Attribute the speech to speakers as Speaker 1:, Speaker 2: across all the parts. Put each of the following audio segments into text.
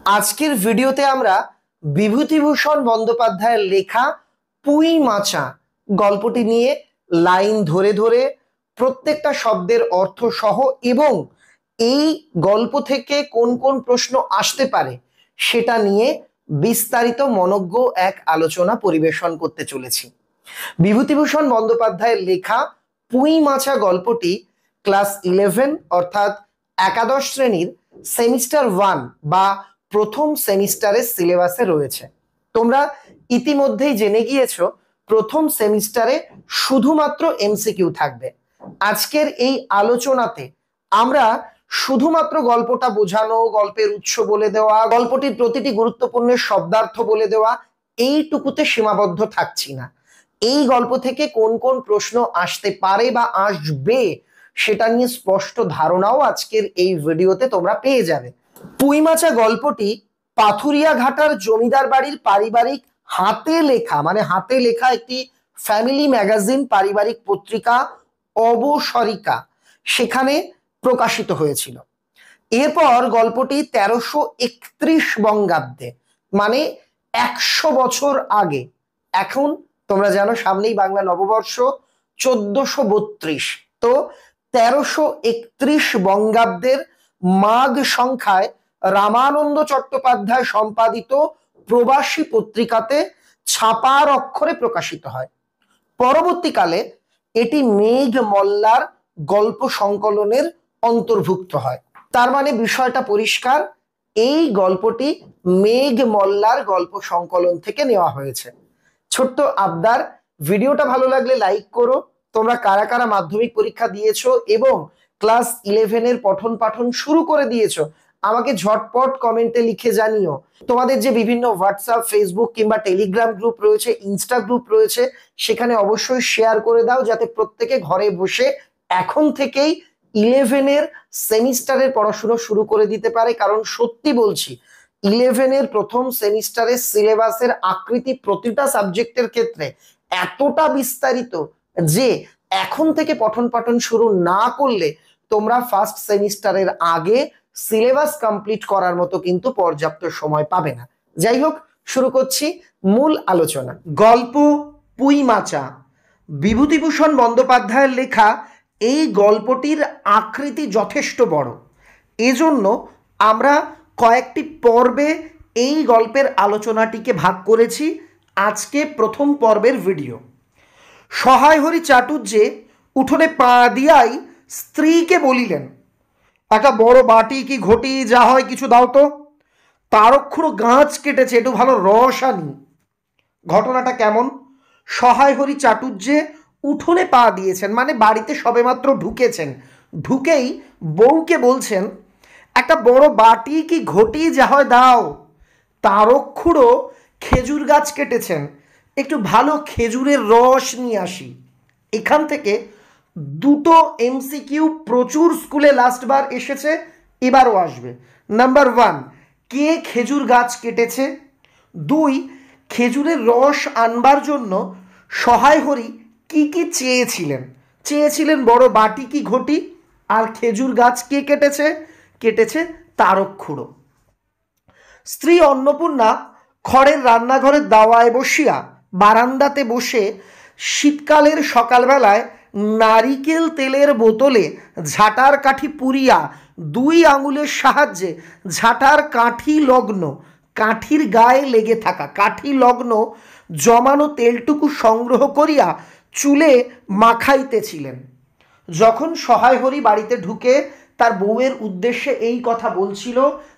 Speaker 1: আজকের ভিডিওতে আমরা বিভূতিভূষণ বন্দ্যোপাধ্যায়ের লেখা পুঁই মাচা গল্পটি নিয়ে লাইন ধরে ধরে প্রত্যেকটা শব্দের অর্থ সহ এবং এই গল্প থেকে কোন কোন প্রশ্ন আসতে পারে সেটা নিয়ে বিস্তারিত মনোজ্ঞ এক আলোচনা পরিবেশন করতে চলেছি। বিভূতিভূষণ বন্দ্যোপাধ্যায়ের লেখা পুঁই মাচা গল্পটি ক্লাস 11 অর্থাৎ একাদশ শ্রেণীর সেমিস্টার 1 বা প্রথম সেমিস্টারের সিলেবাসে রয়েছে। তোমরা ইতিমধ্যেই জেনে গিয়েছো প্রথম সেমিস্টারে শুধুমাত্র এমসিকিউ থাকবে। আজকের এই আলোচনাতে আমরা শুধুমাত্র গল্পটা বোঝানো, গল্পের উৎস বলে দেওয়া, গল্পটির প্রতিটি গুরুত্বপূর্ণ শব্দার্থ বলে দেওয়া এইটুকুতে সীমাবদ্ধ থাকছি না। এই গল্প থেকে কোন কোন প্রশ্ন আসতে পারে বা আসবে সেটা নিয়ে স্পষ্ট ধারণাও আজকের এই ভিডিওতে তোমরা পেয়ে যাবে। পুঁই মাচা গল্পটি পাথুরিয়া ঘাটার জমিদার বাড়ির পারিবারিক হাতে লেখা একটি ফ্যামিলি ম্যাগাজিন পারিবারিক পত্রিকা অবসরিকা সেখানে প্রকাশিত হয়েছিল। এরপর গল্পটি 1331 বঙ্গাব্দে মানে 100 বছর আগে, এখন তোমরা জানো সামনেই বাংলা নববর্ষ 1432, তো 1331 বঙ্গাব্দের মাঘ সংখ্যায় রামানন্দ চট্টোপাধ্যায় সম্পাদিত প্রবাসী পত্রিকাতে ছাপার অক্ষরে প্রকাশিত হয়। পরবর্তীকালে এটি মেঘ মল্লার গল্প সংকলনের অন্তর্ভুক্ত হয়। তার মানে বিষয়টা পরিষ্কার, এই গল্পটি মেঘ মল্লার গল্প সংকলন থেকে নেওয়া হয়েছে। ছোট্ট আবদার, ভিডিওটা ভালো লাগলে লাইক করো। তোমরা কারা কারা মাধ্যমিক পরীক্ষা দিয়েছো এবং ক্লাস 11 এর পঠন পাঠন শুরু করে দিয়েছো আমাকে ঝটপট কমেন্টে লিখে জানিও। তোমাদের যে বিভিন্ন হোয়াটসঅ্যাপ, ফেসবুক কিংবা টেলিগ্রাম গ্রুপ রয়েছে, ইনস্টা গ্রুপ রয়েছে, সেখানে অবশ্যই শেয়ার করে দাও যাতে প্রত্যেকে ঘরে বসে এখন থেকেই 11 এর সেমিস্টারের পড়াশোনা শুরু করে দিতে পারে। কারণ সত্যি বলছি 11 এর প্রথম সেমিস্টারের সিলেবাসের আকৃতি প্রতিটা সাবজেক্টের ক্ষেত্রে এতটা বিস্তারিত যে এখন থেকে পঠন পাঠন শুরু না করলে তোমরা ফার্স্ট সেমিস্টারের আগে সিলেবাস কমপ্লিট করার মতো কিন্তু পর্যাপ্ত সময় পাবে না। যাই হোক, শুরু করছি মূল আলোচনা। গল্প পুঁই মাচা বিভূতিভূষণ বন্দ্যোপাধ্যায়ের লেখা এই গল্পটির আকৃতি যথেষ্ট বড়, এজন্য আমরা কয়েকটি পর্বে এই গল্পের আলোচনাটিকে ভাগ করেছি। আজকে প্রথম পর্বের ভিডিও। সহায় হরি চাটুর্যে উঠোনে পা দিয়াই স্ত্রীকে বলিলেন, একটা বড় বাটি কি ঘটি যা হয় কিছু দাও তো, তারক্ষুড়ো গাছ কেটেছে, একটু ভালো রস আনি। ঘটনাটা কেমন? সহায় হরি চাটুর্যে উঠোনে পা দিয়েছেন মানে বাড়িতে সবেমাত্র ঢুকেছেন, ঢুকেই বউকে বলছেন একটা বড় বাটি কি ঘটি যা হয় দাও, তারক্ষুড়ো খেজুর গাছ কেটেছেন, একটু ভালো খেজুরের রস নিয়ে আসি। এখান থেকে দুটো এমসিকিউ প্রচুর স্কুলে লাস্টবার এসেছে, এবারও আসবে। নাম্বার 1, কে খেজুর গাছ কেটেছে? 2, খেজুরের রস আনবার জন্য সহায় হরি কি কি চেয়েছিলেন বড় বাটি কি ঘটি, আর খেজুর গাছ কে কেটেছে? কেটেছে তারক্ষুড়ো। স্ত্রী অন্নপূর্ণা খড়ের রান্নাঘরের দাওয়ায় বসিয়া বারান্দাতে বসে শীতকালের সকালবেলায় নারিকেল তেলের বোতলে ঝাঁটার কাঠি পুরিয়া 2 আঙুলের সাহায্যে ঝাঁটার কাঠির গায়ে লেগে থাকা কাঠি লগ্ন জমানো তেলটুকু সংগ্রহ করিয়া চুলে মাখাইতেছিলেন। যখন সহায় হরি বাড়িতে ঢুকে তার বউয়ের উদ্দেশ্যে এই কথা বলছিল,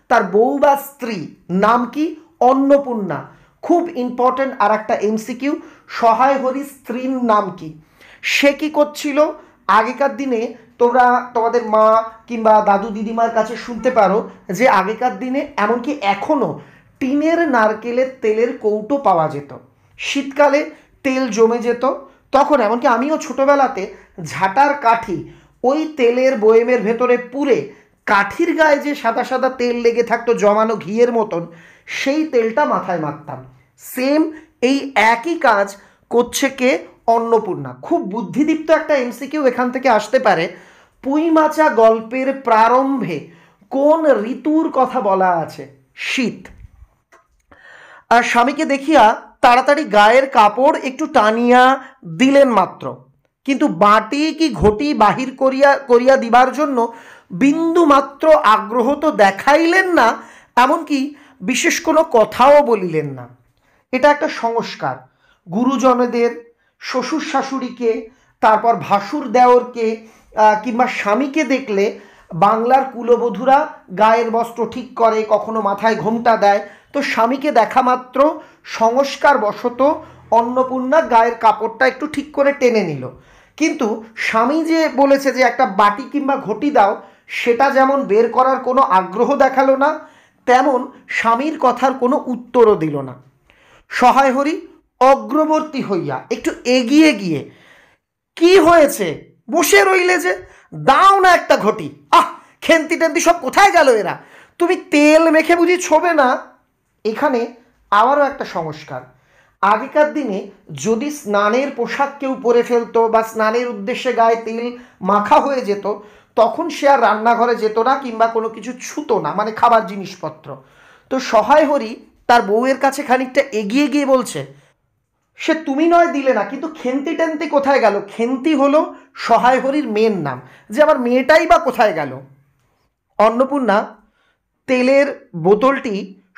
Speaker 1: তার বউ বা স্ত্রী নাম কি? অন্নপূর্ণা। খুব ইম্পর্টেন্ট আর একটা এমসিকিউ, সহায় হরি স্ত্রীর নাম কি? সে কি করছিল? আগেকার দিনে তোমরা তোমাদের মা কিংবা দাদু দিদিমার কাছে শুনতে পারো যে আগেকার দিনে এমনকি এখনও টিনের নারকেলের তেলের কৌটো পাওয়া যেত। শীতকালে তেল জমে যেত, তখন এমনকি আমিও ছোটোবেলাতে ঝাঁটার কাঠি ওই তেলের বয়েমের ভেতরে পুরে কাঠির গায়ে যে সাদা সাদা তেল লেগে থাকতো জমানো ঘিয়ের মতন, সেই তেলটা মাথায় মাখতাম। সেম এই একই কাজ করছে কে? অন্নপূর্ণা। খুব বুদ্ধিদীপ্ত একটা এমসিকিউ এখান থেকে আসতে পারে। পুঁই মাচা গল্পের প্রারম্ভে কোন ঋতুর কথা বলা আছে শীত। আর স্বামীকে দেখিয়া তাড়াতাড়ি গায়ের কাপড় একটু টানিয়া দিলেন মাত্র, কিন্তু বাটি কি ঘটি বাহির করিয়া করিয়া দিবার জন্য বিন্দু মাত্র আগ্রহ তো দেখাইলেন না, এমনকি বিশেষ কোনো কথাও বলিলেন না। এটা একটা সংস্কার। গুরুজনদের, শ্বশুর শাশুড়িকে, তারপর ভাসুর দেওরকে কিংবা স্বামীকে দেখলে বাংলার কুলবধূরা গায়ের বস্ত্র ঠিক করে, কখনো মাথায় ঘোমটা দেয়। তো স্বামীকে দেখা মাত্র সংস্কার বশত অন্নপূর্ণা গায়ের কাপড়টা একটু ঠিক করে টেনে নিল। কিন্তু স্বামী যে বলেছে যে একটা বাটি কিংবা ঘটি দাও, সেটা যেমন বের করার কোনো আগ্রহ দেখালো না, তেমন স্বামীর কথার কোনো উত্তরও দিল না। সহায় হরি অগ্রবর্তী হইয়া একটু এগিয়ে গিয়ে, কি হয়েছে, বসে রইলে যে, দাও না একটা ঘটি। খেন্তি টেন্তি সব কোথায় গেল এরা? তুমি তেল মেখে বুঝি ছোবে না? এখানে আবারও একটা সংস্কার। আগেকার দিনে যদি স্নানের পোশাক কেউ পরে ফেলতো বা স্নানের উদ্দেশ্যে গায়ে তেল মাখা হয়ে যেত, তখন সে আর রান্নাঘরে যেত না কিংবা কোনো কিছু ছুতো না, মানে খাবার জিনিসপত্র। তো সহায় হরি তার বউয়ের কাছে খানিকটা এগিয়ে গিয়ে বলছে, সে তুমি নয় দিলে না, কিন্তু খেন্তি টেন্তি কোথায় গেল? খেন্তি হলো সহায় হরির মেয়ের নাম, যে আমার মেয়েটাই বা কোথায় গেল। অন্নপূর্ণা তেলের বোতলটি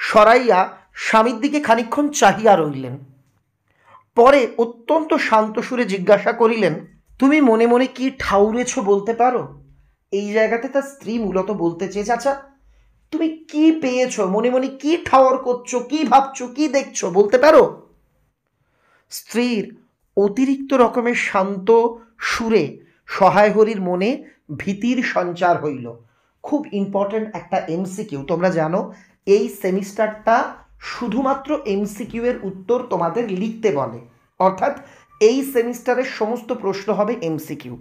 Speaker 1: সরাইয়া স্বামীর দিকে খানিকক্ষণ চাহিয়া রইলেন। পরে অত্যন্ত শান্ত সুরে জিজ্ঞাসা করিলেন, তুমি মনে মনে কি ঠাউরেছ বলতে পারো? এই জায়গাতে তার স্ত্রী মূলত বলতে চেয়েছে, আচ্ছা তুমি কি পেয়েছো, মনে মনে কি ঠাওর করছো, কি ভাবছো, কি দেখছো, বলতে পারো? স্ত্রীর অতিরিক্ত রকমের শান্ত সুরে সহায় হরির মনে ভীতির সঞ্চার হইল। খুব ইম্পর্ট্যান্ট একটা এমসিকিউ। তোমরা জানো এই সেমিস্টারটা শুধুমাত্র এমসিকিউ এর উত্তর তোমাদের লিখতে বলে, অর্থাৎ এই সেমিস্টারের সমস্ত প্রশ্ন হবে এমসিকিউ।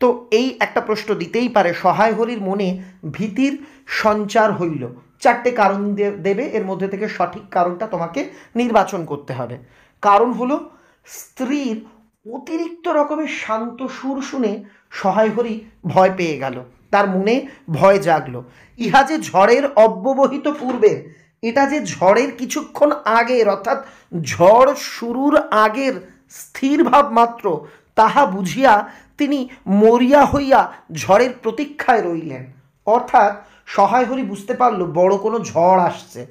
Speaker 1: তো এই একটা প্রশ্ন দিতেই পারে, সহায় হরির মনে ভীতির সঞ্চার হইল। 4টে কারণ দেবে, এর মধ্যে থেকে সঠিক কারণটা তোমাকে নির্বাচন করতে হবে। কারণ হলো স্ত্রীর অতিরিক্ত রকমের শান্ত সুর শুনে সহায় হরি ভয় পেয়ে গেল, তার মনে ভয় জাগলো। ইহা যে ঝড়ের অব্যবহিত পূর্বের, এটা যে ঝড়ের কিছুক্ষণ আগের, অর্থাৎ ঝড় শুরুর আগের স্থির ভাব মাত্র, তাহা বুঝিয়া তিনি মরিয়া হইয়া ঝড়ের প্রতীক্ষায় রইলেন। অর্থাৎ সহায় হরি বুঝতে পারল বড় কোনো ঝড় আসছে,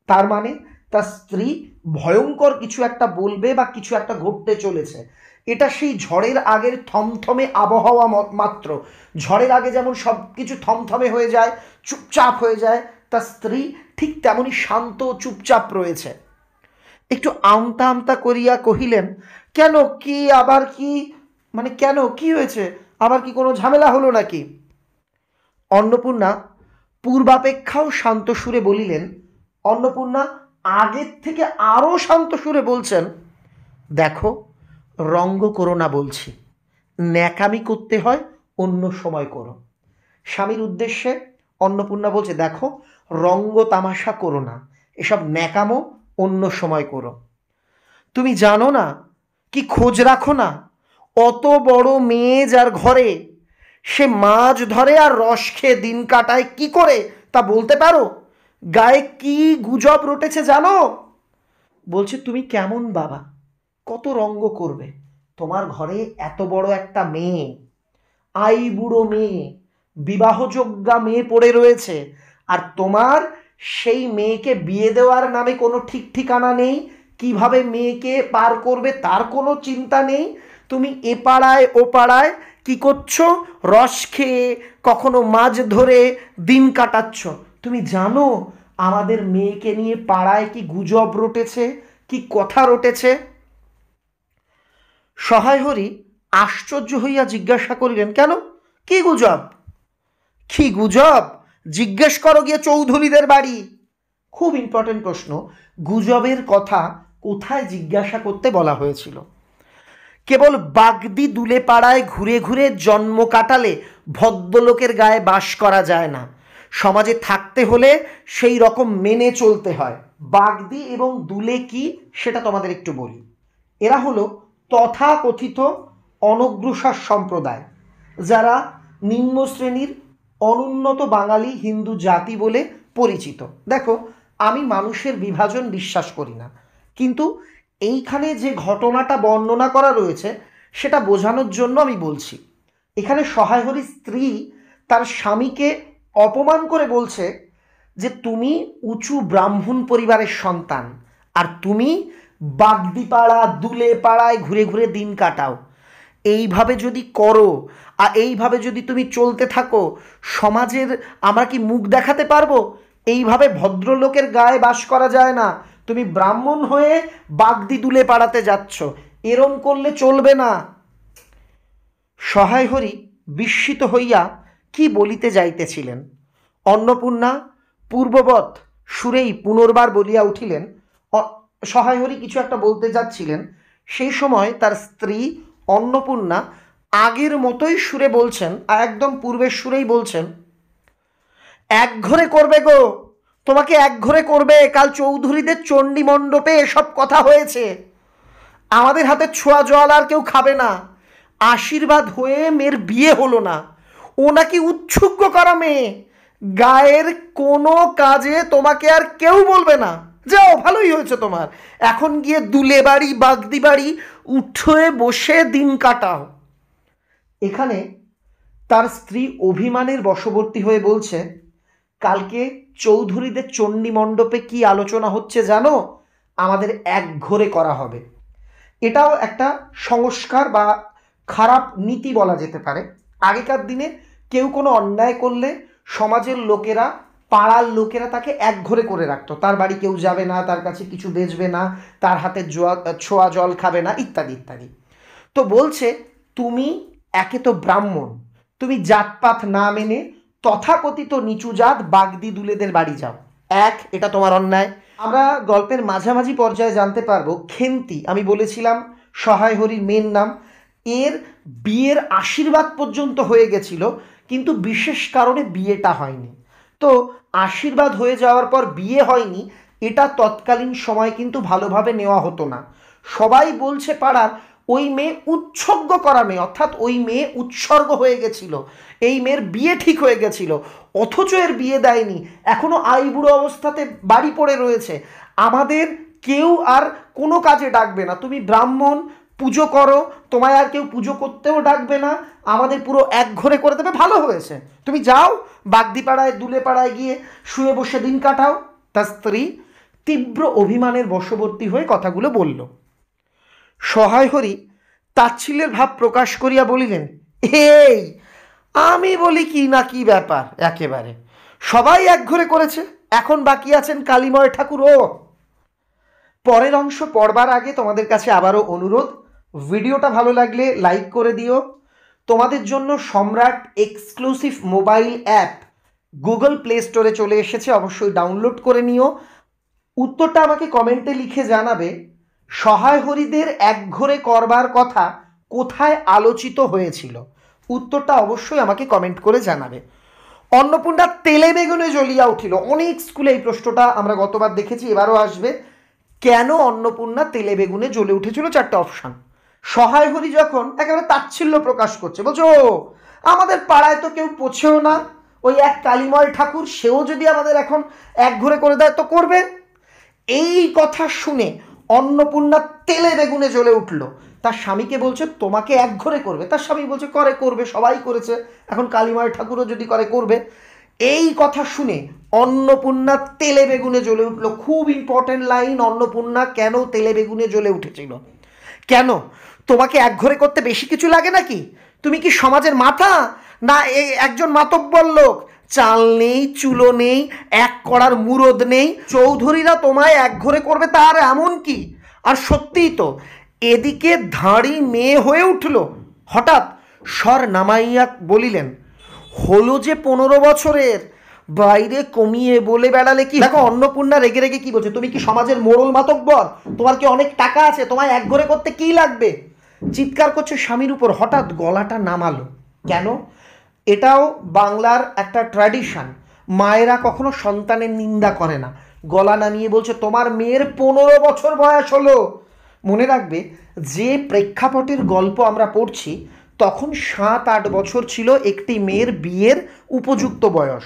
Speaker 1: তার মানে তার স্ত্রী ভয়ঙ্কর কিছু একটা বলবে বা কিছু একটা ঘটতে চলেছে। এটা সেই ঝড়ের আগের থমথমে আবহাওয়া মাত্র। ঝড়ের আগে যেমন সব কিছু থমথমে হয়ে যায়, চুপচাপ হয়ে যায়, তার স্ত্রী ঠিক তেমনই শান্ত চুপচাপ রয়েছে। একটু আমতা আমতা করিয়া কহিলেন, কেন, কি আবার কি, মানে কেন, কি হয়েছে, আবার কি কোনো ঝামেলা হলো নাকি? অন্নপূর্ণা পূর্বাপেক্ষাও শান্ত সুরে বলিলেন, অন্নপূর্ণা আগের থেকে আরও শান্ত সুরে বলছেন, দেখো রঙ্গ করো না বলছি, ন্যাকামি করতে হয় অন্য সময় করো। স্বামীর উদ্দেশ্যে অন্নপূর্ণা বলছে, দেখো রঙ্গ তামাশা করো না, এসব ন্যাকামো অন্য সময় করো। তুমি জানো না, কি খোঁজ রাখো না, অত বড় মেয়ে যার ঘরে, সে মাছ ধরে আর রস খেয়ে দিন কাটায় কি করে তা বলতে পারো? গায়ে কি গুজব রটেছে জানো? বলছে, তুমি কেমন বাবা, কত রঙ্গ করবে, তোমার ঘরে এত বড় একটা মেয়ে, আই বুড়ো মেয়ে, বিবাহযোগ্যা মেয়ে পড়ে রয়েছে, আর তোমার সেই মেয়েকে বিয়ে দেওয়ার নামে কোনো ঠিক ঠিকানা নেই, কিভাবে মেয়েকে পার করবে তার কোনো চিন্তা নেই। তুমি এ পাড়ায় ও পাড়ায় কি করছো, রস খেয়ে কখনো মাছ ধরে দিন কাটাচ্ছ। তুমি জানো আমাদের মেয়েকে নিয়ে পাড়ায় কি গুজব রটেছে, কি কথা রটেছে? সহায় হরি আশ্চর্য হইয়া জিজ্ঞাসা করিলেন, কেন, কি গুজব? কি গুজব? জিজ্ঞেস করো গিয়ে চৌধুরীদের বাড়ি। খুব ইম্পর্টেন্ট প্রশ্ন। গুজবের কথা কোথায় জিজ্ঞাসা করতে বলা হয়েছিল? কেবল বাগদি দুলে পাড়ায় ঘুরে ঘুরে জন্ম কাটালে ভদ্রলোকের গায়ে বাস করা যায় না, সমাজে থাকতে হলে সেই রকম মেনে চলতে হয়। বাগদি এবং দুলে কি সেটা তোমাদের একটু বলি। এরা হলো তথাকথিত অনগ্রসর সম্প্রদায়, যারা নিম্ন শ্রেণীর অনুন্নত বাঙালি হিন্দু জাতি বলে পরিচিত। দেখো আমি মানুষের বিভাজন বিশ্বাস করি না, কিন্তু এইখানে যে ঘটনাটা বর্ণনা করা রয়েছে সেটা বোঝানোর জন্য আমি বলছি। এখানে সহায়হরির স্ত্রী তার স্বামীকে অপমান করে বলছে যে তুমি উঁচু ব্রাহ্মণ পরিবারের সন্তান, আর তুমি বাগদিপাড়া দুলে পাড়ায় ঘুরে ঘুরে দিন কাটাও। এইভাবে যদি করো আর এইভাবে যদি তুমি চলতে থাকো, সমাজের আমরা কি মুখ দেখাতে পারবো? এইভাবে ভদ্রলোকের গায়ে বাস করা যায় না। তুমি ব্রাহ্মণ হয়ে বাগদি দুলে পাড়াতে যাচ্ছ, এরম করলে চলবে না। সহায়হরি বিস্মিত হইয়া কি বলিতে যাইতেছিলেন, অন্নপূর্ণা পূর্ববৎ সুরেই পুনর্বার বলিয়া উঠিলেন। সহায়হরি কিছু একটা বলতে যাচ্ছিলেন, সেই সময় তার স্ত্রী অন্নপূর্ণা আগের মতোই সুরে বলছেন, একদম পূর্বের সুরেই বলছেন, এক ঘরে করবে গো, তোমাকে এক ঘরে করবে। কাল চৌধুরীদের চণ্ডী মণ্ডপে এসব কথা হয়েছে, আমাদের হাতে ছোঁয়া জল আর কেউ খাবে না। আশীর্বাদ হয়ে মেয়ের বিয়ে হলো না, ও নাকি উৎসুগ্য করা মেয়ে, গায়ের কোনো কাজে তোমাকে আর কেউ বলবে না। যাও, ভালোই হয়েছে তোমার, এখন গিয়ে দুলে বাড়ি বাগদি বাড়ি উঠে বসে দিন কাটাও। এখানে তার স্ত্রী অভিমানের বশবর্তী হয়ে বলছে, কালকে চৌধুরীদের চণ্ডী মণ্ডপে কি আলোচনা হচ্ছে জানো? আমাদের এক ঘরে করা হবে। এটাও একটা সংস্কার বা খারাপ নীতি বলা যেতে পারে। আগেকার দিনে কেউ কোনো অন্যায় করলে সমাজের লোকেরা, পাড়ার লোকেরা তাকে এক ঘরে করে রাখতো, তার বাড়ি কেউ যাবে না, তার কাছে কিছু বেচবে না, তার হাতে ছোঁয়া জল খাবে না, ইত্যাদি ইত্যাদি। তো বলছে, তুমি একে তো ব্রাহ্মণ, তুমি জাতপাত না মেনে তথাকথিত নিচু জাত বাগদি দুলেদের বাড়ি যাও, এটা তোমার অন্যায়। আমরা গল্পের মাঝামাঝি পর্যায়ে জানতে পারবো খেন্তি, আমি বলেছিলাম সহায়হরির মেয়ের নাম, এর বিয়ের আশীর্বাদ পর্যন্ত হয়ে গেছিল, কিন্তু বিশেষ কারণে বিয়েটা হয়নি। তো আশীর্বাদ হয়ে যাওয়ার পর বিয়ে হয়নি, এটা তৎকালীন সময় কিন্তু ভালোভাবে নেওয়া হতো না। সবাই বলছে পাড়ার, ওই মেয়ে উৎসর্গ করা মেয়ে, অর্থাৎ ওই মেয়ে উৎসর্গ হয়ে গেছিল, এই মেয়ের বিয়ে ঠিক হয়ে গেছিল, অথচ এর বিয়ে দেয়নি, এখনো আইবুড়ো অবস্থাতে বাড়ি পড়ে রয়েছে, আমাদের কেউ আর কোনো কাজে ডাকবে না, তুমি ব্রাহ্মণ, পুজো করো, তোমায় আর কেউ পুজো করতেও ডাকবে না, আমাদের পুরো এক ঘরে করে দেবে, ভালো হয়েছে, তুমি যাও বাগদিপাড়ায় দুলে পাড়ায় গিয়ে শুয়ে বসে দিন কাটাও। তার স্ত্রী তীব্র অভিমানের বশবর্তী হয়ে কথাগুলো বলল। সহায়হরি তাচ্ছিল্যের ভাব প্রকাশ করিয়া বলিলেন, এই আমি বলি কি না কি ব্যাপার, একেবারে সবাই এক ঘরে করেছে, এখন বাকি আছেন কালীময় ঠাকুরও। পরের অংশ পড়বার আগে তোমাদের কাছে আবারও অনুরোধ, ভিডিওটা ভালো লাগলে লাইক করে দিও। তোমাদের জন্য সম্রাট exclusive mobile app Google play স্টোরে চলে এসেছে, অবশ্যই ডাউনলোড করে নিও। উত্তরটা আমাকে কমেন্টে লিখে জানাবে, সহায়হরিদের এক ঘরে করবার কথা কোথায় আলোচিত হয়েছিল, উত্তরটা অবশ্যই আমাকে কমেন্ট করে জানাবে। অন্নপূর্ণা তেলে বেগুনে জ্বলিয়া উঠিল। অনেক স্কুলে এই প্রশ্নটা আমরা গতবার দেখেছি, এবারও আসবে। কেন অন্নপূর্ণা তেলে বেগুনে জ্বলে উঠেছিল? 4টে অপশান। সহায়হরি যখন একেবারে তাচ্ছিল্য প্রকাশ করছে, বলছো আমাদের পাড়ায় তো কেউ পোছেও না, ওই এক কালীময় ঠাকুর, সেও যদি আমাদের এখন এক ঘরে করে দেয় তো করবে। এই কথা শুনে অন্নপূর্ণা তেলে বেগুনে জ্বলে উঠল, তার স্বামীকে বলছে তোমাকে এক ঘরে করবে, তার স্বামী বলছে করবে, সবাই করেছে, এখন কালীময় ঠাকুরও যদি করবে। এই কথা শুনে অন্নপূর্ণা তেলে বেগুনে জ্বলে উঠল। খুব ইম্পর্টেন্ট লাইন, অন্নপূর্ণা কেন তেলে বেগুনে জ্বলে উঠেছিল? কেন? তোমাকে এক ঘরে করতে বেশি কিছু লাগে নাকি? তুমি কি সমাজের মাথা, না একজন মাতব্বর লোক? চাল নেই, চুলো নেই, এক করার মুরদ নেই, চৌধুরীরা তোমায় এক ঘরে করবে তার এমন কি? আর সত্যিই তো, এদিকে ধাড়ি মেয়ে হয়ে উঠল, হঠাৎ স্বর নামাইয়া বলিলেন, হলো যে 15 বছরের, বাইরে কমিয়ে বলে বেড়ালে কি? দেখো অন্নপূর্ণা রেগে রেগে কি বলছে, তুমি কি সমাজের মোড়ল মাতব্বর? তোমার কি অনেক টাকা আছে? তোমায় এক ঘরে করতে কি লাগবে? চিৎকার করছে স্বামীর উপর। হঠাৎ গলাটা নামালো কেন? এটাও বাংলার একটা ট্র্যাডিশন, মায়েরা কখনো সন্তানের নিন্দা করে না। গলা নামিয়ে বলছে তোমার মেয়ের 15 বছর বয়স হলো। মনে রাখবে, যে প্রেক্ষাপটের গল্প আমরা পড়ছি তখন 7-8 বছর ছিল একটি মেয়ের বিয়ের উপযুক্ত বয়স।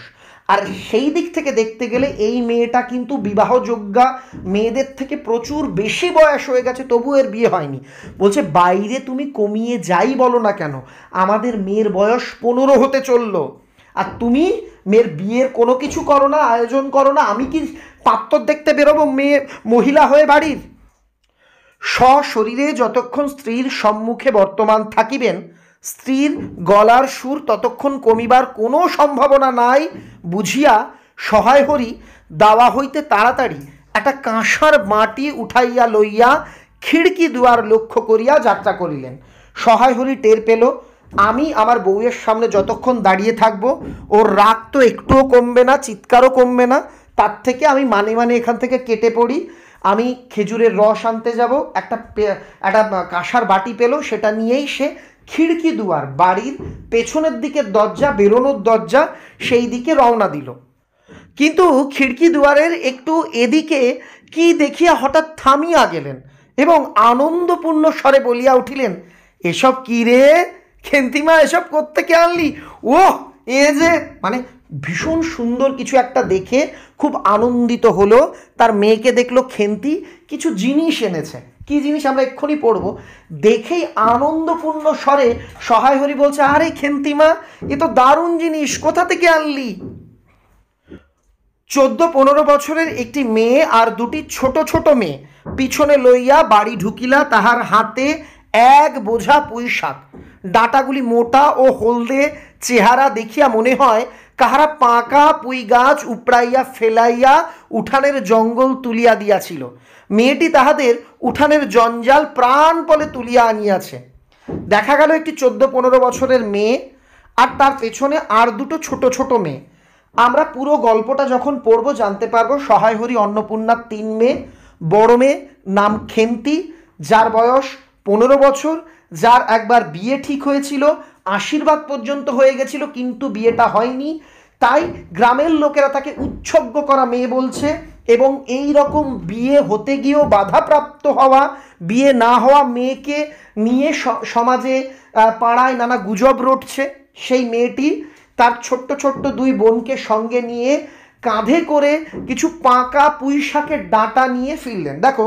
Speaker 1: আর সেই দিক থেকে দেখতে গেলে এই মেয়েটা কিন্তু বিবাহযোগ্যা মেয়েদের থেকে প্রচুর বেশি বয়স হয়ে গেছে, তবু এর বিয়ে হয়নি। বলছে বাইরে তুমি কমিয়ে যাই বলো না কেন, আমাদের মেয়ের বয়স 15 হতে চললো, আর তুমি মেয়ের বিয়ের কোনো কিছু করো না, আয়োজন করো না। আমি কি পাত্র দেখতে বেরোবো মেয়ে মহিলা হয়ে বাড়ির? সশরীরে যতক্ষণ স্ত্রীর সম্মুখে বর্তমান থাকিবেন, স্ত্রীর গলার সুর ততক্ষণ কমিবার কোনো সম্ভাবনা নাই বুঝিয়া সহায় হরি দাওয়া হইতে তাড়াতাড়ি একটা কাঁসার মাটি উঠাইয়া লইয়া খিড়কি দুয়ার লক্ষ্য করিয়া যাত্রা করিলেন। সহায় হরি টের পেল আমি আমার বউয়ের সামনে যতক্ষণ দাঁড়িয়ে থাকবো ওর রাগ তো একটুও কমবে না, চিৎকারও কমবে না, তার থেকে আমি মানে মানে এখান থেকে কেটে পড়ি। আমি খেজুরের রস আনতে যাব, একটা কাঁসার বাটি পেল, সেটা নিয়েই সে খিড়কি দুয়ার, বাড়ির পেছনের দিকের দরজা, বেরোনোর দরজা, সেই দিকে রওনা দিল। কিন্তু খিড়কি দুয়ারের একটু এদিকে কি দেখিয়া হঠাৎ থামিয়া গেলেন এবং আনন্দপূর্ণ স্বরে বলিয়া উঠিলেন, এসব কি রে খেন্তিমা, এসব কোত্থেকে আনলি? ও এ যে, মানে ভীষণ সুন্দর কিছু একটা দেখে খুব আনন্দিত হলো। তার মেয়েকে দেখলো খেন্তি কিছু জিনিস এনেছে, কি জিনিস আমরা এক্ষুনি পড়বো। দেখেই আনন্দপূর্ণ স্বরে সহায় হরি বলছে, আরে খেন্তিমা, এ তো দারুণ জিনিস, কোথা থেকে আনলি? 14-15 বছরের একটি মেয়ে আর দুটি ছোট ছোট মেয়ে পিছনে লইয়া বাড়ি ঢুকিলা। তাহার হাতে এক বোঝা পুঁই শাক, ডাঁটাগুলি মোটা ও হলদে, চেহারা দেখিয়া মনে হয় কাহারা পাকা পুঁই গাছ উপড়াইয়া ফেলাইয়া উঠানের জঙ্গল তুলিয়া দিয়াছিল। মেয়েটি তাহাদের উঠানের জঞ্জাল প্রাণপণে তুলিয়া আনিয়াছে। দেখা গেল একটি 14-15 বছরের মেয়ে আর তার পেছনে আর দুটো ছোট ছোট মেয়ে। আমরা পুরো গল্পটা যখন পড়বো জানতে পারবো সহায় হরি অন্নপূর্ণার 3 মেয়ে। বড় মেয়ে নাম খেন্তি, যার বয়স 15 বছর, যার একবার বিয়ে ঠিক হয়েছিল, আশীর্বাদ পর্যন্ত হয়ে গেছিল, কিন্তু বিয়েটা হয়নি। তাই গ্রামের লোকেরা তাকে উৎসর্গ করা মেয়ে বলছে। এবং এই রকম বিয়ে হতে গিয়েও বাধাপ্রাপ্ত হওয়া, বিয়ে না হওয়া মেয়েকে নিয়ে সমাজে পাড়ায় নানা গুজব রটছে। সেই মেয়েটি তার ছোট্ট ছোট্ট 2 বোনকে সঙ্গে নিয়ে কাঁধে করে কিছু পাকা পুঁই শাকের ডাঁটা নিয়ে ফিরলেন। দেখো,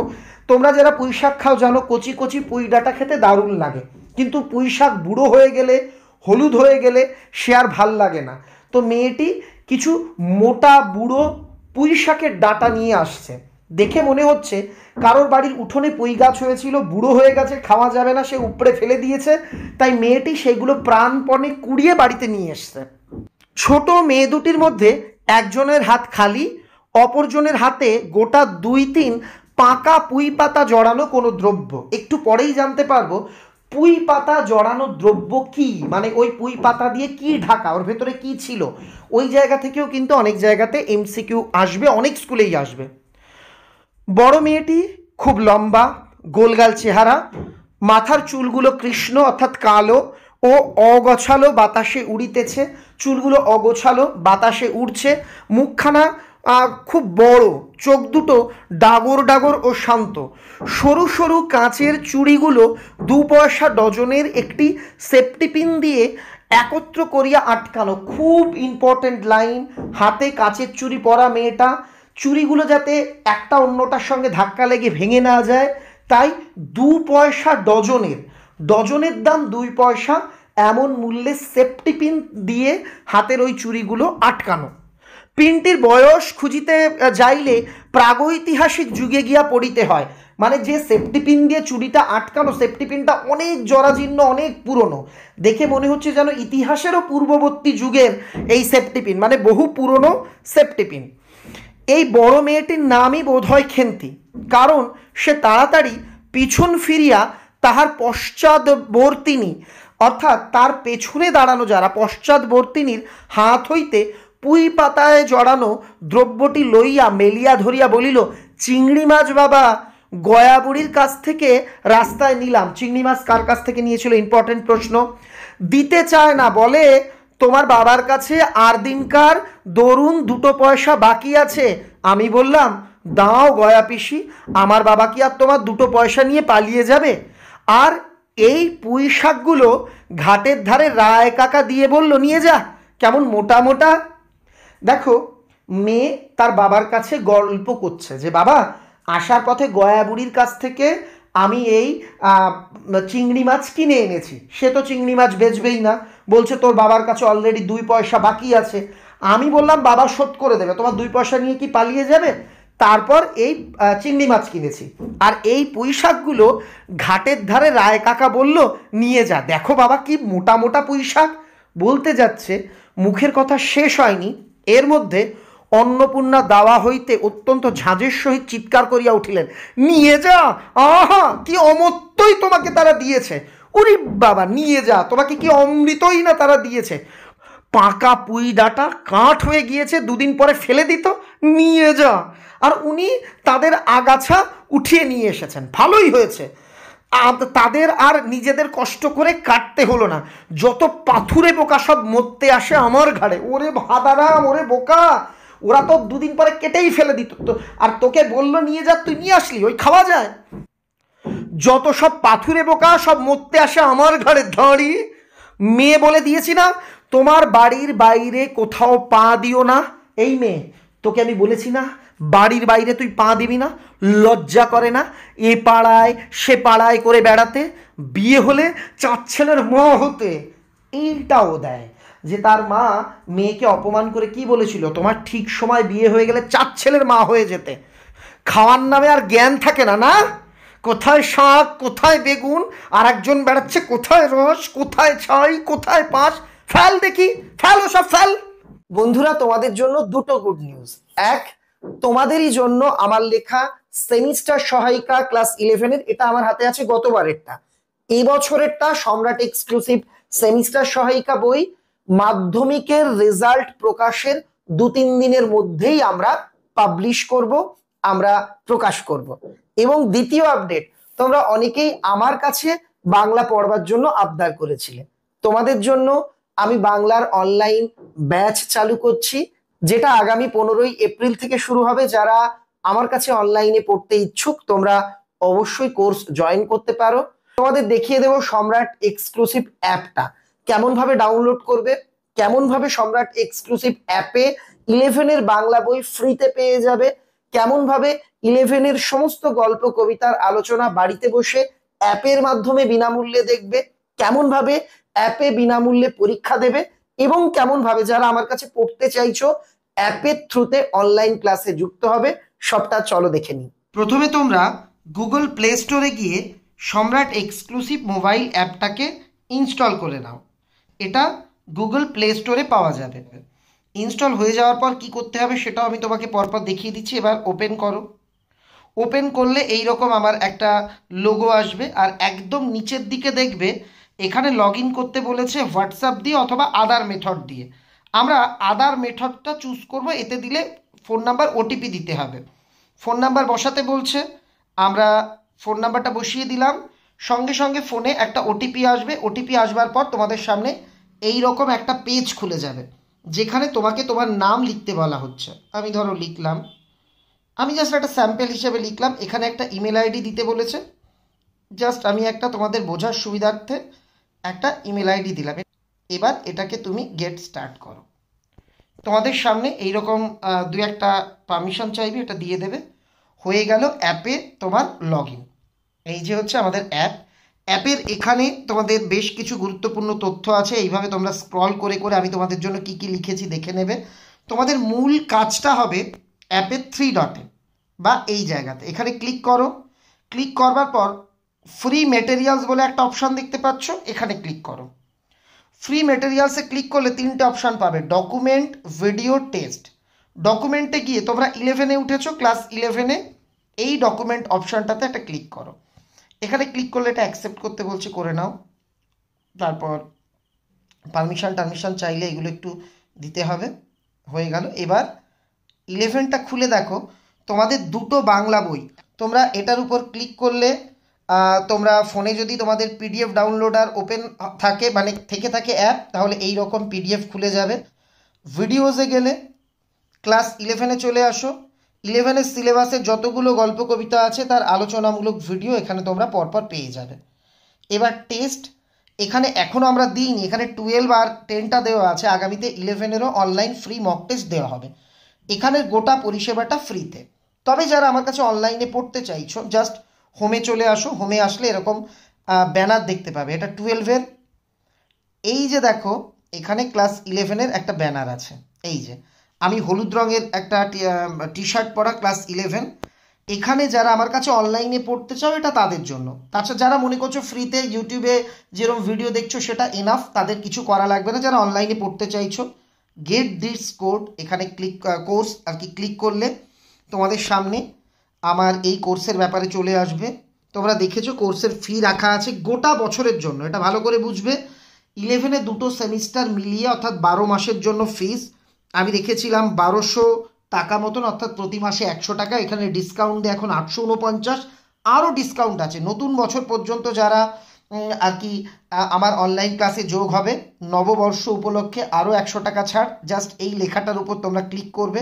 Speaker 1: তোমরা যারা পুঁই শাক খাও জানো, কচি কচি পুঁই ডাঁটা খেতে দারুণ লাগে, কিন্তু পুঁই শাক বুড়ো হয়ে গেলে, হলুদ হয়ে গেলে সে আর ভাল লাগে না। তো মেয়েটি কিছু মোটা বুড়ো পুঁই শাকের ডাঁটা নিয়ে আসছে। দেখে মনে হচ্ছে কারোর বাড়ির উঠোনে পুঁই গাছ হয়েছিল, বুড়ো হয়ে গেছে, খাওয়া যাবে না, সে উপড়ে ফেলে দিয়েছে, তাই মেয়েটি সেগুলো প্রাণপণে কুড়িয়ে বাড়িতে নিয়ে এসছে। ছোট মেয়ে দুটির মধ্যে একজনের হাত খালি, অপরজনের হাতে গোটা 2-3 পাকা পুঁই পাতা জড়ানো কোনো দ্রব্য। একটু পরেই জানতে পারবো পুঁই পাতা জড়ানো দ্রব্য কি, মানে ওই পুঁই পাতা দিয়ে কি ঢাকা, ওর ভেতরে কি ছিল। ওই জায়গা থেকেও কিন্তু অনেক জায়গাতে এমসিকিউ আসবে, অনেক স্কুলেই আসবে। বড় মেয়েটি খুব লম্বা, গোলগাল চেহারা, মাথার চুলগুলো কৃষ্ণ অর্থাৎ কালো ও অগোছালো বাতাসে উড়িতেছে, চুলগুলো অগোছালো বাতাসে উড়ছে। মুখখানা খুব বড়, চোখ দুটো ডাগর ডাগর ও শান্ত। সরু সরু কাঁচের চুড়িগুলো 2 পয়সা ডজনের একটি সেফটি পিন দিয়ে একত্র করিয়া আটকানো। খুব ইম্পর্টেন্ট লাইন, হাতে কাঁচের চুড়ি পরা মেয়েটা, চুড়িগুলো যাতে একটা অন্যটার সঙ্গে ধাক্কা লেগে ভেঙে না যায়, তাই 2 পয়সা ডজনের, ডজনের দাম 2 পয়সা, এমন মূল্যে সেফটি পিন দিয়ে হাতের ওই চুড়িগুলো আটকানো। পিনটির বয়স খুঁজিতে যাইলে প্রাগৈতিহাসিক যুগে গিয়া পড়িতে হয়। মানে যে সেফটি পিন দিয়ে চুড়িটা আটকানো, সেফটি পিনটা অনেক জরাজীর্ণ, অনেক পুরনো, দেখে মনে হচ্ছে যেন ইতিহাসেরও পূর্ববর্তী যুগের এই সেফটি পিন, মানে বহু পুরনো সেফটি পিন। এই বড় মেয়েটির নামই বোধ হয় খেন্তি, কারণ সে তাড়াতাড়ি পিছন ফিরিয়া তাহার পশ্চাৎবর্তিনী, অর্থাৎ তার পেছনে দাঁড়ানো যারা পশ্চাৎবর্তিনীর হাত হইতে পুঁই পাতায় জড়ানো দ্রব্যটি লইয়া মেলিয়া ধরিয়া বলিল, চিংড়ি মাছ বাবা, গয়া বুড়ির কাছ থেকে রাস্তায় নিলাম। চিংড়ি মাছ কার কাছ থেকে নিয়েছিল? ইম্পর্টেন্ট প্রশ্ন। দিতে চায় না, বলে তোমার বাবার কাছে আর দিনকার দরুন 2 পয়সা বাকি আছে। আমি বললাম, দাও গয়া পিসি, আমার বাবা কি আর তোমার 2 পয়সা নিয়ে পালিয়ে যাবে? আর এই পুঁই শাকগুলো ঘাটের ধারে রায় কাকা দিয়ে বলল, নিয়ে যা, কেমন মোটা মোটা। দেখো, মেয়ে তার বাবার কাছে গল্প করছে যে বাবা, আসার পথে গয়া বুড়ির কাছ থেকে আমি এই চিংড়ি মাছ কিনে এনেছি। সে তো চিংড়ি মাছ বেচবেই না, বলছে তোর বাবার কাছে অলরেডি 2 পয়সা বাকি আছে। আমি বললাম বাবা শোধ করে দেবে, তোমার 2 পয়সা নিয়ে কি পালিয়ে যাবে? তারপর এই চিংড়ি মাছ কিনেছি। আর এই পুঁই শাকগুলো ঘাটের ধারে রায় কাকা বলল নিয়ে যা, দেখো বাবা কি মোটা মোটা পুঁই শাক। বলতে যাচ্ছে, মুখের কথা শেষ হয়নি, এর মধ্যে অন্নপূর্ণা দাওয়া হইতে অত্যন্ত ঝাঁঝের সহিত চিৎকার করিয়া উঠিলেন, নিয়ে যা, আহা কি অমৃতই তোমাকে তারা দিয়েছে। ওরে বাবা, নিয়ে যা, তোমাকে কি অমৃতই না তারা দিয়েছে। পাকা পুঁই ডাঁটা কাঠ হয়ে গিয়েছে, 2 দিন পরে ফেলে দিত, নিয়ে যা। আর উনি তাদের আগাছা উঠিয়ে নিয়ে এসেছেন, ভালোই হয়েছে। তাদের আর নিজেদের কষ্ট করে কাটতে হলো না। যত পাথুরে বোকা সব মরতে আসে আমার ঘাড়ে। ওরে ভাদারাম, ওরে বোকা, ওরা তো 2 দিন পরে কেটেই ফেলে দিত তো, আর তোকে বললো নিয়ে যা, তুই নিয়ে আসলি, ওই খাওয়া যায়? যত সব পাথুরে বোকা সব মরতে আসে আমার ঘাড়ে দাঁড়িয়ে। মেয়ে বলে দিয়েছি না, তোমার বাড়ির বাইরে কোথাও পা দিও না। এই মেয়ে, তোকে আমি বলেছি না বাড়ির বাইরে তুই পা দিবি না? লজ্জা করে না এ পাড়ায় সে পাড়ায় করে বেড়াতে? বিয়ে হলে 4 ছেলের মা হতে। এইটাও দেয় যে তার মা মেয়েকে অপমান করে কি বলেছিল, তোমার ঠিক সময় বিয়ে হয়ে গেলে 4 ছেলের মা হয়ে যেতে। খাওয়ার নামে আর জ্ঞান থাকে না, না? কোথায় শাক, কোথায় বেগুন, আর একজন বেড়াচ্ছে কোথায় রস, কোথায় ছাই, কোথায় পাঁশ। ফেল দেখি, ফেল ওসব ফেল। বন্ধুরা, তোমাদের জন্য 2টো গুড নিউজ। এক, তোমাদেরই জন্য আমার লেখা সেমিস্টার সহায়িকা ক্লাস 11-এর, এটা আমার হাতে আছে গতবারেরটা। এই বছরেরটা সম্রাট এক্সক্লুসিভ সেমিস্টার সহায়িকা বই মাধ্যমিকের রেজাল্ট প্রকাশের 2-3 দিনের মধ্যেই আমরা পাবলিশ করব, আমরা প্রকাশ করব। এবং দ্বিতীয় আপডেট, তোমরা অনেকেই আমার কাছে বাংলা পড়বার জন্য আবদার করেছিলে। তোমাদের জন্য আমি বাংলার অনলাইন ব্যাচ চালু করছি, যেটা আগামী 15ই এপ্রিল থেকে শুরু হবে। যারা আমার কাছে অনলাইনে পড়তে ইচ্ছুক তোমরা অবশ্যই কোর্স জয়েন করতে পারো। তোমাদের দেখিয়ে দেবো সম্রাট এক্সক্লুসিভ অ্যাপটা কেমন ভাবে ডাউনলোড করবে, কেমন ভাবে সম্রাট এক্সক্লুসিভ অ্যাপে 11-এর বাংলা বই ফ্রিতে পেয়ে যাবে, কেমন ভাবে 11-এর সমস্ত গল্প কবিতার আলোচনা বাড়িতে বসে অ্যাপের মাধ্যমে বিনামূল্যে দেখবে, কেমন ভাবে অ্যাপে বিনামূল্যে পরীক্ষা দেবে, এবং কেমন ভাবে যারা আমার কাছে পড়তে চাইছো অ্যাপের থ্রুতে অনলাইন ক্লাসে যুক্ত হবে, সবটা চলো দেখে নিই। প্রথমে তোমরা গুগল প্লে স্টোরে গিয়ে সম্রাট এক্সক্লুসিভ মোবাইল অ্যাপটাকে ইনস্টল করে নাও। এটা গুগল প্লে স্টোরে পাওয়া যাবে। ইনস্টল হয়ে যাওয়ার পর কি করতে হবে সেটাও আমি তোমাকে পরপর দেখিয়ে দিচ্ছি। এবার ওপেন করো। ওপেন করলে এই রকম আমার একটা লোগো আসবে, আর একদম নিচের দিকে দেখবে এখানে লগ ইন করতে বলেছে হোয়াটসঅ্যাপ দিয়ে অথবা আদার মেথড দিয়ে। আমরা আদার মেথডটা চুজ করব, এতে দিলে ফোন নাম্বার ওটিপি দিতে হবে। ফোন নাম্বার বসাতে বলছে, আমরা ফোন নাম্বারটা বসিয়ে দিলাম। সঙ্গে সঙ্গে ফোনে একটা ওটিপি আসবে। ওটিপি আসবার পর তোমাদের সামনে এই রকম একটা পেজ খুলে যাবে, যেখানে তোমাকে তোমার নাম লিখতে বলা হচ্ছে। আমি ধরো লিখলাম, আমি জাস্ট একটা স্যাম্পল হিসেবে লিখলাম। এখানে একটা ইমেল আইডি দিতে বলেছে, জাস্ট আমি একটা তোমাদের বোঝার সুবিধার্থে একটা ইমেল আইডি দিলাম। এবার এটাকে তুমি গেট স্টার্ট করো। তোমাদের সামনে এইরকম 2-1টা পারমিশন চাইবে, এটা দিয়ে দেবে। হয়ে গেল অ্যাপে তোমার লগ ইন। এই যে হচ্ছে আমাদের অ্যাপ। অ্যাপের এখানে তোমাদের বেশ কিছু গুরুত্বপূর্ণ তথ্য আছে, এইভাবে তোমরা স্ক্রল করে করে আমি তোমাদের জন্য কি কি লিখেছি দেখে নেবে। তোমাদের মূল কাজটা হবে অ্যাপের 3 ডটে বা এই জায়গাতে, এখানে ক্লিক করো। ক্লিক করবার পর ফ্রি মেটেরিয়ালস বলে একটা অপশান দেখতে পাচ্ছ, এখানে ক্লিক করো। ফ্রি মেটেরিয়ালসে ক্লিক করলে 3টে অপশান পাবে, ডকুমেন্ট, ভিডিও, টেস্ট। ডকুমেন্টে গিয়ে তোমরা 11-এ উঠেছো, ক্লাস 11-এ এই ডকুমেন্ট অপশানটাতে একটা ক্লিক করো। এখানে ক্লিক করলে এটা অ্যাকসেপ্ট করতে বলছে, করে নাও। তারপর পারমিশন চাইলে এগুলো একটু দিতে হবে। হয়ে গেল। এবার 11টা খুলে দেখো, তোমাদের 2টো বাংলা বই। তোমরা এটার উপর ক্লিক করলে তোমরা ফোনে যদি তোমাদের পিডিএফ ডাউনলোডার ওপেন থাকে, মানে থেকে থাকে অ্যাপ, তাহলে এই রকম পিডিএফ খুলে যাবে। ভিডিওসে গেলে ক্লাস 11-এ চলে আসো। 11-এর সিলেবাসে যতগুলো গল্প কবিতা আছে তার আলোচনামূলক ভিডিও এখানে তোমরা পরপর পেয়ে যাবে। এবার টেস্ট, এখানে এখনো আমরা দিইনি, এখানে 12 আর 10টা দেওয়া আছে, আগামীতে 11এরও অনলাইন ফ্রি মক টেস্ট দেওয়া হবে। এখানে গোটা পরিষেবাটা ফ্রিতে। তবে যারা আমার কাছে অনলাইনে পড়তে চাইছো, জাস্ট হোমে চলে আসো, হোমে আসলে এরকম ব্যানার দেখতে পাবে, এটা 12-এর। এই যে দেখো এখানে ক্লাস 11-এর একটা ব্যানার আছে, এই যে আমি হলুদ রঙের একটা টি শার্ট পরা ক্লাস 11। এখানে যারা আমার কাছে অনলাইনে পড়তে চাও এটা তাদের জন্য। তাছাড়া যারা মনে করছো ফ্রিতে ইউটিউবে যেরকম ভিডিও দেখছো সেটা এনাফ, তাদের কিছু করা লাগবে না। যারা অনলাইনে পড়তে চাইছো, গেট দিস কোড, এখানে কোর্স আর কি ক্লিক করলে তোমাদের সামনে আমার এই কোর্সের ব্যাপারে চলে আসবে। তোমরা দেখেছো কোর্সের ফি রাখা আছে গোটা বছরের জন্য, এটা ভালো করে বুঝবে। 11-এ দুটো সেমিস্টার মিলিয়ে অর্থাৎ 12 মাসের জন্য ফিস আমি রেখেছিলাম 1200 টাকা মতন, অর্থাৎ প্রতি মাসে 100 টাকা। এখানে ডিসকাউন্ট দিয়ে এখন 849, আরও ডিসকাউন্ট আছে নতুন বছর পর্যন্ত। যারা আর কি আমার অনলাইন ক্লাসে যোগ হবে নববর্ষ উপলক্ষে আরও 100 টাকা ছাড়। জাস্ট এই লেখাটার উপর তোমরা ক্লিক করবে,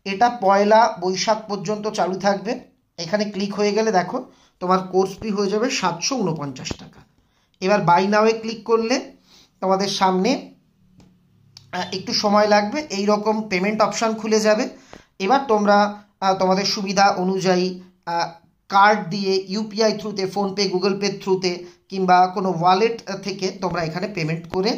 Speaker 1: এটা 1 বৈশাখ পর্যন্ত চালু থাকবে। এখানে ক্লিক হয়ে গেলে দেখো তোমার কোর্স ফি হয়ে যাবে 749 টাকা। এবার বাই নাওয়ে ক্লিক করলে তোমাদের সামনে একটু সময় লাগবে, এই রকম পেমেন্ট অপশান খুলে যাবে। এবার তোমরা তোমাদের সুবিধা অনুযায়ী কার্ড দিয়ে ইউপিআই থ্রুতে, ফোনপে, গুগল পে থ্রুতে কিংবা কোনো ওয়ালেট থেকে তোমরা এখানে পেমেন্ট করে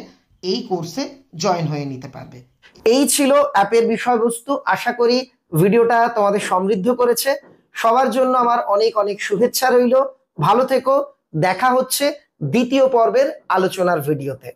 Speaker 1: এই কোর্সে জয়েন হয়ে নিতে পারবে। এই ছিল অ্যাপের বিষয়বস্তু। আশা করি ভিডিওটা তোমাদের সমৃদ্ধ করেছে। সবার জন্য আমার অনেক অনেক শুভেচ্ছা রইল। ভালো থেকো, দেখা হচ্ছে দ্বিতীয় পর্বের আলোচনার ভিডিওতে।